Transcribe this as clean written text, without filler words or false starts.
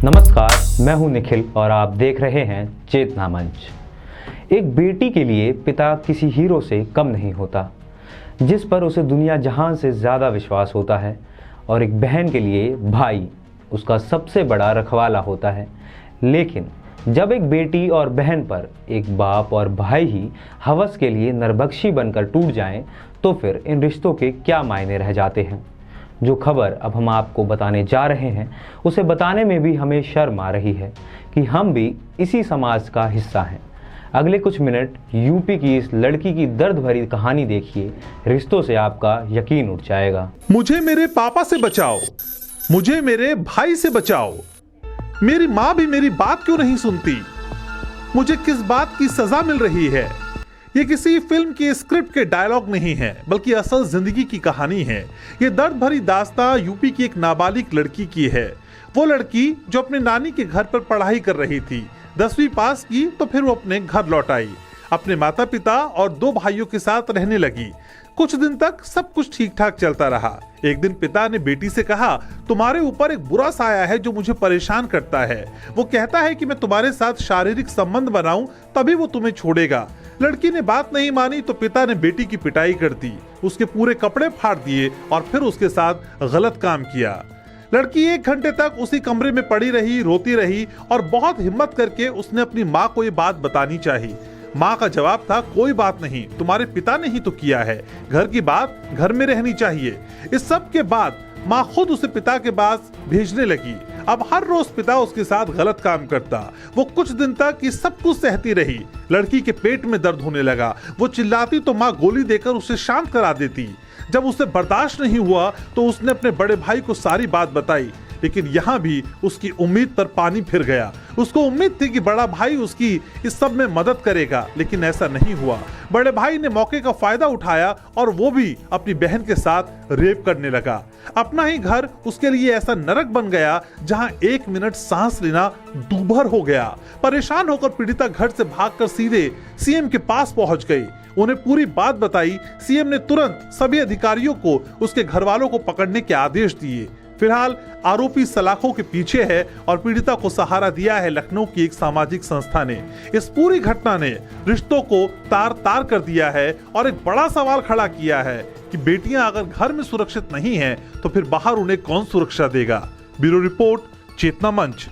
नमस्कार, मैं हूं निखिल और आप देख रहे हैं चेतना मंच। एक बेटी के लिए पिता किसी हीरो से कम नहीं होता, जिस पर उसे दुनिया जहां से ज़्यादा विश्वास होता है, और एक बहन के लिए भाई उसका सबसे बड़ा रखवाला होता है। लेकिन जब एक बेटी और बहन पर एक बाप और भाई ही हवस के लिए नरबख्शी बनकर टूट जाएं, तो फिर इन रिश्तों के क्या मायने रह जाते हैं। जो खबर अब हम आपको बताने जा रहे हैं, उसे बताने में भी हमें शर्म आ रही है कि हम भी इसी समाज का हिस्सा हैं। अगले कुछ मिनट यूपी की इस लड़की की दर्द भरी कहानी देखिए, रिश्तों से आपका यकीन उठ जाएगा। मुझे मेरे पापा से बचाओ, मुझे मेरे भाई से बचाओ। मेरी माँ भी मेरी बात क्यों नहीं सुनती? मुझे किस बात की सजा मिल रही है? ये किसी फिल्म के स्क्रिप्ट के डायलॉग नहीं है, बल्कि असल जिंदगी की कहानी है। ये दर्द भरी दास्तां यूपी की एक नाबालिग लड़की की है। वो लड़की जो अपने नानी के घर पर पढ़ाई कर रही थी, 10वीं पास की तो फिर वो अपने घर लौट आई, अपने माता पिता और 2 भाइयों के साथ रहने लगी। कुछ दिन तक सब कुछ ठीक ठाक चलता रहा। एक दिन पिता ने बेटी से कहा, तुम्हारे ऊपर एक बुरा साया है जो मुझे परेशान करता है। वो कहता है कि मैं तुम्हारे साथ शारीरिक संबंध बनाऊं तभी वो तुम्हें छोड़ेगा। लड़की ने बात नहीं मानी तो पिता ने बेटी की पिटाई कर दी, उसके पूरे कपड़े फाड़ दिए और फिर उसके साथ गलत काम किया। लड़की 1 घंटे तक उसी कमरे में पड़ी रही, रोती रही और बहुत हिम्मत करके उसने अपनी माँ को ये बात बतानी चाहिए। माँ का जवाब था, कोई बात नहीं, तुम्हारे पिता ने ही तो किया है, घर की बात घर में रहनी चाहिए। इस सब के बाद माँ खुद उसे पिता के पास भेजने लगी। अब हर रोज पिता उसके साथ गलत काम करता। वो कुछ दिन तक ये सब कुछ सहती रही। लड़की के पेट में दर्द होने लगा। वो चिल्लाती तो माँ गोली देकर उसे शांत करा देती। जब उसे बर्दाश्त नहीं हुआ तो उसने अपने बड़े भाई को सारी बात बताई, लेकिन यहाँ भी उसकी उम्मीद पर पानी फिर गया। उसको उम्मीद थी कि बड़ा भाई उसकी इस सब में मदद करेगा, लेकिन ऐसा नहीं हुआ। बड़े भाई ने मौके का फायदा उठाया और वो भी अपनी बहन के साथ रेप करने लगा। अपना ही घर उसके लिए ऐसा नरक बन गया जहां 1 मिनट सांस लेना दूभर हो गया। परेशान होकर पीड़िता घर से भागकर सीधे सीएम के पास पहुंच गई। उन्हें पूरी बात बताई। सीएम ने तुरंत सभी अधिकारियों को उसके घर वालों को पकड़ने के आदेश दिए। फिलहाल आरोपी सलाखों के पीछे है और पीड़िता को सहारा दिया है लखनऊ की एक सामाजिक संस्था ने। इस पूरी घटना ने रिश्तों को तार तार कर दिया है और एक बड़ा सवाल खड़ा किया है कि बेटियां अगर घर में सुरक्षित नहीं हैं तो फिर बाहर उन्हें कौन सुरक्षा देगा। ब्यूरो रिपोर्ट, चेतना मंच।